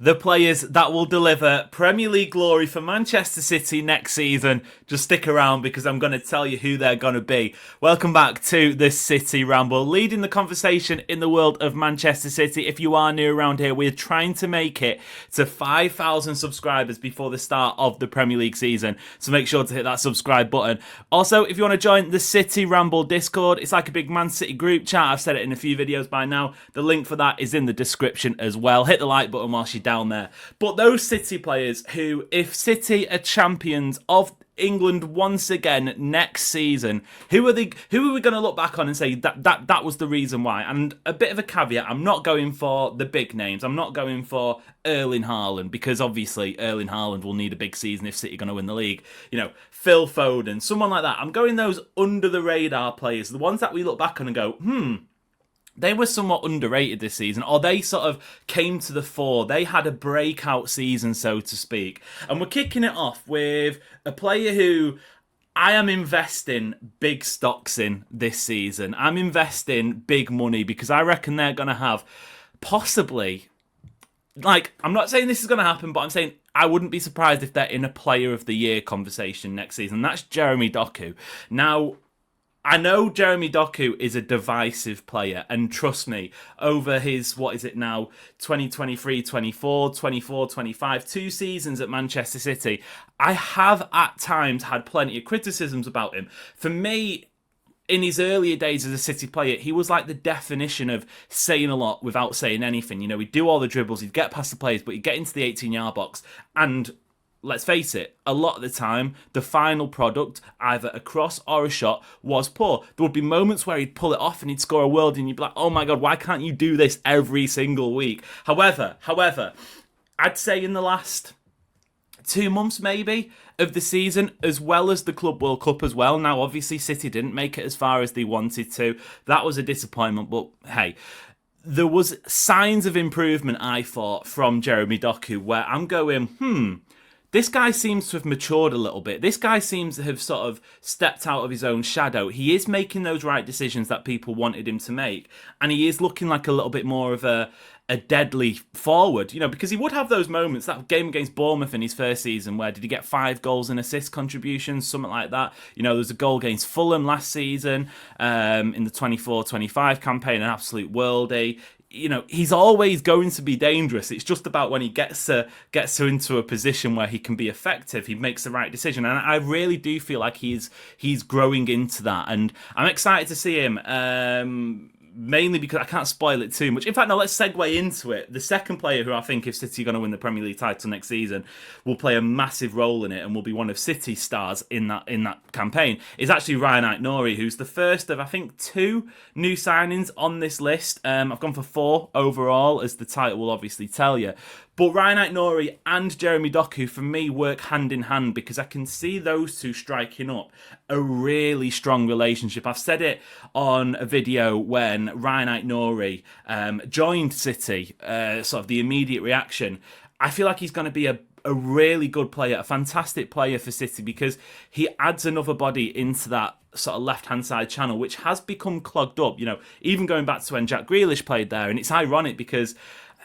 The players that will deliver Premier League glory for Manchester City next season. Just stick around because I'm going to tell you who they're going to be. Welcome back to the City Ramble, leading the conversation in the world of Manchester City. If you are new around here, we're trying to make it to 5,000 subscribers before the start of the Premier League season. So make sure to hit that subscribe button. Also, if you want to join the City Ramble Discord, it's like a big Man City group chat. I've said it in a few videos by now. The link for that is in the description as well. Hit the like button whilst you're down there. But those City players who, if City are champions of England once again next season, who are we going to look back on and say that was the reason why? And a bit of a caveat, I'm not going for the big names. I'm not going for Erling Haaland, because obviously Erling Haaland will need a big season if City are going to win the league. You know, Phil Foden, someone like that. I'm going those under the radar players, the ones that we look back on and go, they were somewhat underrated this season, or they sort of came to the fore. They had a breakout season, so to speak. And we're kicking it off with a player who I am investing big stocks in this season. I'm investing big money because I reckon they're going to have possibly, like, I'm not saying this is going to happen, but I'm saying I wouldn't be surprised if they're in a Player of the Year conversation next season. That's Jeremy Doku. Now, I know Jeremy Doku is a divisive player, and trust me, over his, 2023, 24, 24, 25, 2 seasons at Manchester City, I have at times had plenty of criticisms about him. For me, in his earlier days as a City player, he was like the definition of saying a lot without saying anything. You know, he'd do all the dribbles, he'd get past the players, but he'd get into the 18-yard box, and let's face it, a lot of the time, the final product, either a cross or a shot, was poor. There would be moments where he'd pull it off and he'd score a world, and you'd be like, oh my God, why can't you do this every single week? However, I'd say in the last 2 months maybe of the season, as well as the Club World Cup as well. Now, obviously, City didn't make it as far as they wanted to. That was a disappointment, but hey, there was signs of improvement, I thought, from Jeremy Doku, where I'm going, this guy seems to have matured a little bit. This guy seems to have sort of stepped out of his own shadow. He is making those right decisions that people wanted him to make. And he is looking like a little bit more of a deadly forward, you know, because he would have those moments. That game against Bournemouth in his first season, where did he get 5 goals and assist contributions, something like that. You know, there was a goal against Fulham last season in the 24-25 campaign, an absolute worldie. You know, he's always going to be dangerous. It's just about when he gets into a position where he can be effective, he makes the right decision. And I really do feel like he's growing into that. And I'm excited to see him, mainly because I can't spoil it too much. In fact, no, let's segue into it. The second player who I think, if City are going to win the Premier League title next season, will play a massive role in it and will be one of City's stars in that campaign, is actually Rayan Aït-Nouri, who's the first of, I think, 2 new signings on this list. I've gone for 4 overall, as the title will obviously tell you. But Rayan Aït-Nouri and Jeremy Doku, for me, work hand in hand because I can see those two striking up a really strong relationship. I've said it on a video when Rayan Aït-Nouri joined City, sort of the immediate reaction. I feel like he's going to be a really good player, a fantastic player for City, because he adds another body into that sort of left-hand side channel, which has become clogged up. You know, even going back to when Jack Grealish played there, and it's ironic because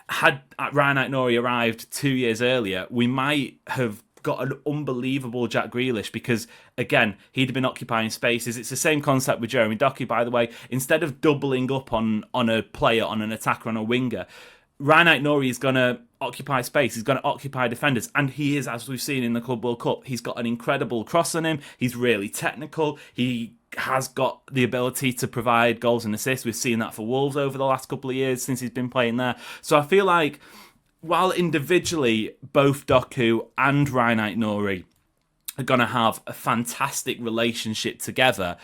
had Rayan Aït-Nouri arrived 2 years earlier, we might have got an unbelievable Jack Grealish, because, again, he'd have been occupying spaces. It's the same concept with Jeremy Doku, by the way. Instead of doubling up on a player, on an attacker, on a winger, Rayan Aït-Nouri is going to occupy space. He's going to occupy defenders. And he is, as we've seen in the Club World Cup, he's got an incredible cross on him. He's really technical. He has got the ability to provide goals and assists. We've seen that for Wolves over the last couple of years since he's been playing there. So I feel like, while individually both Doku and Rayan Aït-Nouri are going to have a fantastic relationship together,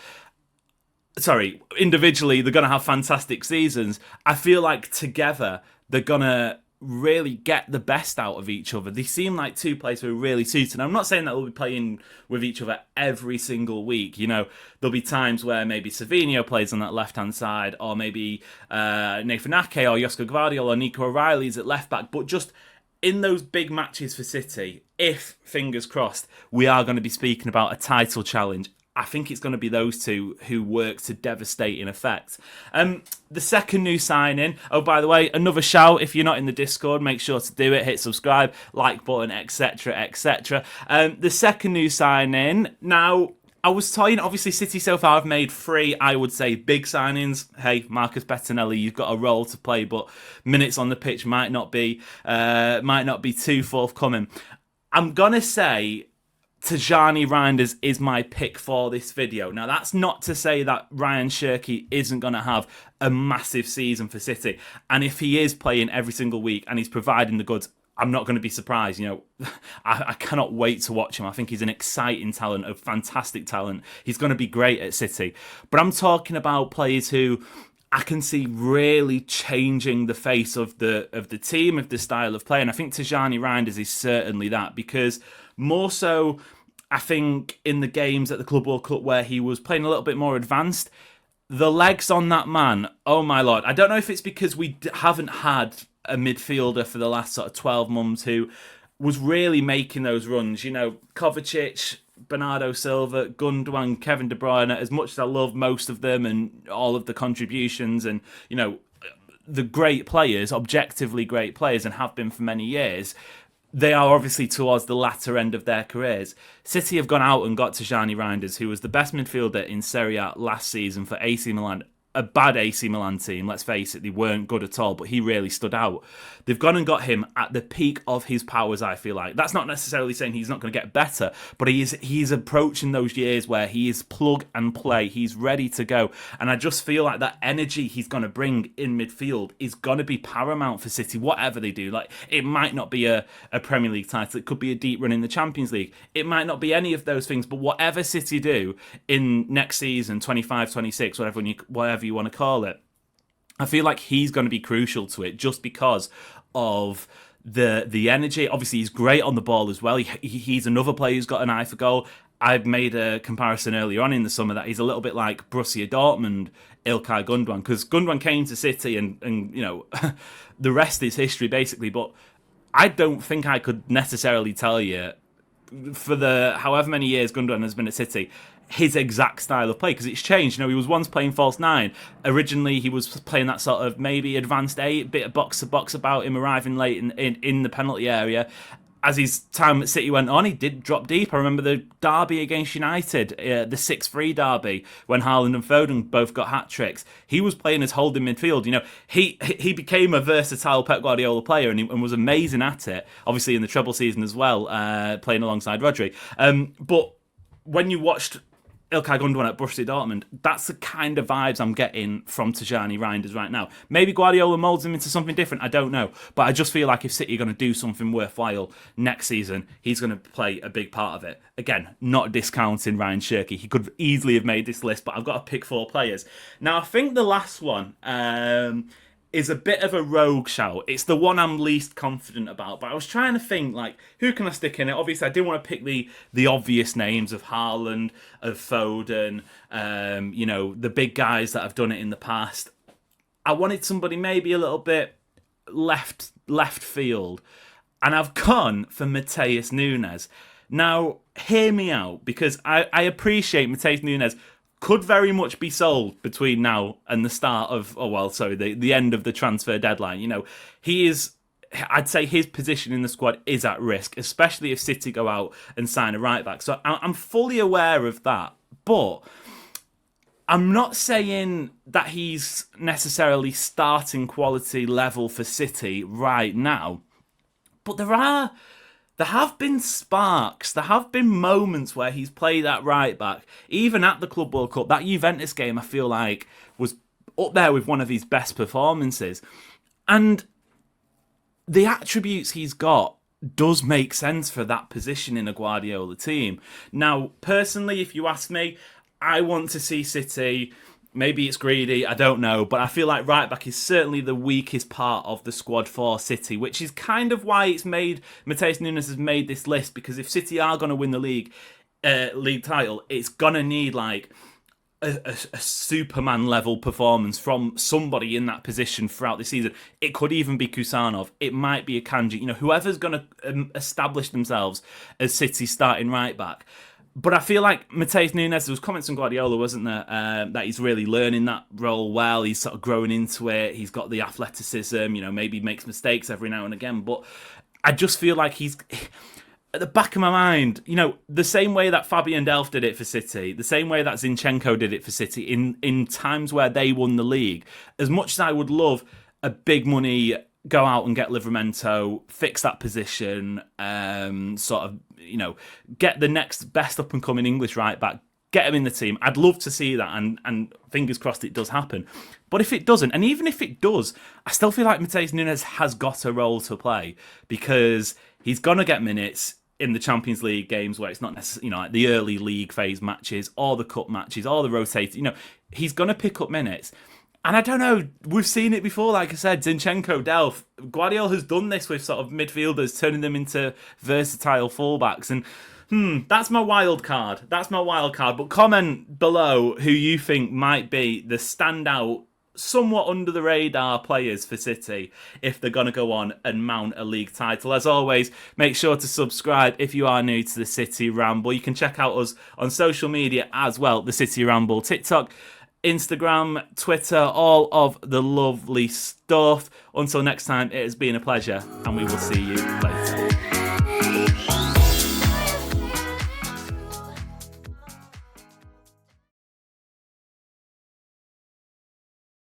individually they're going to have fantastic seasons, I feel like together they're going to really get the best out of each other. They seem like 2 players who are really suited. I'm not saying that they'll be playing with each other every single week. You know, there'll be times where maybe Savinho plays on that left-hand side, or maybe Nathan Ake or Josko Gvardiol or Nico O'Reilly's at left-back. But just in those big matches for City, if, fingers crossed, we are going to be speaking about a title challenge, I think it's going to be those two who work to devastating effect. The second new signing, oh, by the way, another shout, if you're not in the Discord, make sure to do it, hit subscribe, like button, etc, etc. The second new signing, now, I was telling, obviously, City so far have made 3, I would say, big signings. Hey, Marcus Bettinelli, you've got a role to play, but minutes on the pitch might not be too forthcoming. I'm going to say Tijjani Reijnders is my pick for this video. Now, that's not to say that Ryan Shirky isn't going to have a massive season for City. And if he is playing every single week and he's providing the goods, I'm not going to be surprised. I cannot wait to watch him. I think he's an exciting talent, a fantastic talent. He's going to be great at City. But I'm talking about players who I can see really changing the face of the team, of the style of play. And I think Tijjani Reijnders is certainly that, because more so, I think, in the games at the Club World Cup where he was playing a little bit more advanced, the legs on that man, oh my lord. I don't know if it's because we haven't had a midfielder for the last sort of 12 months who was really making those runs. Kovacic, Bernardo Silva, Gundogan, Kevin De Bruyne, as much as I love most of them and all of the contributions and, the great players, objectively great players, and have been for many years, they are obviously towards the latter end of their careers. City have gone out and got Tijjani Reijnders, who was the best midfielder in Serie A last season for AC Milan. A bad AC Milan team, let's face it, they weren't good at all, but he really stood out. They've gone and got him at the peak of his powers, I feel like. That's not necessarily saying he's not going to get better, but he's approaching those years where he is plug and play. He's ready to go. And I just feel like that energy he's going to bring in midfield is going to be paramount for City, whatever they do. Like, it might not be a Premier League title. It could be a deep run in the Champions League. It might not be any of those things, but whatever City do in next season, 25, 26, whatever you want to call it, I feel like he's going to be crucial to it just because of the energy. Obviously, he's great on the ball as well. He's another player who's got an eye for goal. I've made a comparison earlier on in the summer that he's a little bit like Borussia Dortmund, Ilkay Gundogan, because Gundogan came to City and the rest is history basically. But I don't think I could necessarily tell you for the however many years Gundogan has been at City his exact style of play, because it's changed. He was once playing false 9. Originally, he was playing that sort of maybe advanced 8, bit of box to box about him, arriving late in the penalty area. As his time at City went on, he did drop deep. I remember the derby against United, the 6-3 derby, when Haaland and Foden both got hat-tricks. He was playing as holding midfield. He became a versatile Pep Guardiola player and was amazing at it, obviously in the treble season as well, playing alongside Rodri. But when you watched Ilkay Gundogan at Borussia Dortmund, that's the kind of vibes I'm getting from Tijjani Reijnders right now. Maybe Guardiola moulds him into something different, I don't know. But I just feel like if City are going to do something worthwhile next season, he's going to play a big part of it. Again, not discounting Ryan Shirky. He could easily have made this list, but I've got to pick 4 players. Now, I think the last one is a bit of a rogue shout. It's the one I'm least confident about, but I was trying to think, like, who can I stick in it? Obviously, I didn't want to pick the obvious names of Haaland, of Foden, the big guys that have done it in the past. I wanted somebody maybe a little bit left field, and I've gone for Matheus Nunes. Now, hear me out, because I appreciate Matheus Nunes could very much be sold between now and the start of, the end of the transfer deadline. He is, I'd say his position in the squad is at risk, especially if City go out and sign a right back. So I'm fully aware of that, but I'm not saying that he's necessarily starting quality level for City right now, but there have been sparks. There have been moments where he's played that right back. Even at the Club World Cup, that Juventus game, I feel like, was up there with one of his best performances. And the attributes he's got does make sense for that position in a Guardiola team. Now, personally, if you ask me, I want to see City. Maybe it's greedy, I don't know, but I feel like right back is certainly the weakest part of the squad for City, which is kind of why Matheus Nunes has made this list, because if City are going to win the league title, it's going to need like a Superman level performance from somebody in that position throughout the season. It could even be Kusanov. It might be a Kanji. Whoever's going to establish themselves as City's starting right back. But I feel like Matheus Nunes, there was comments on Guardiola, wasn't there, that he's really learning that role well. He's sort of growing into it. He's got the athleticism, maybe makes mistakes every now and again. But I just feel like he's, at the back of my mind, the same way that Fabian Delph did it for City, the same way that Zinchenko did it for City in times where they won the league. As much as I would love a big money go out and get Livramento, fix that position, get the next best up and coming English right back, get him in the team. I'd love to see that, and fingers crossed it does happen. But if it doesn't, and even if it does, I still feel like Matheus Nunes has got a role to play, because he's gonna get minutes in the Champions League games where it's not necessarily, like the early league phase matches or the cup matches or the rotating. He's gonna pick up minutes. And I don't know, we've seen it before, like I said, Zinchenko, Delph. Guardiola has done this with sort of midfielders, turning them into versatile fullbacks. And that's my wild card. But comment below who you think might be the standout, somewhat under the radar players for City if they're going to go on and mount a league title. As always, make sure to subscribe if you are new to the City Ramble. You can check out us on social media as well, the City Ramble, TikTok, Instagram, Twitter, all of the lovely stuff. Until next time, it has been a pleasure, and we will see you later.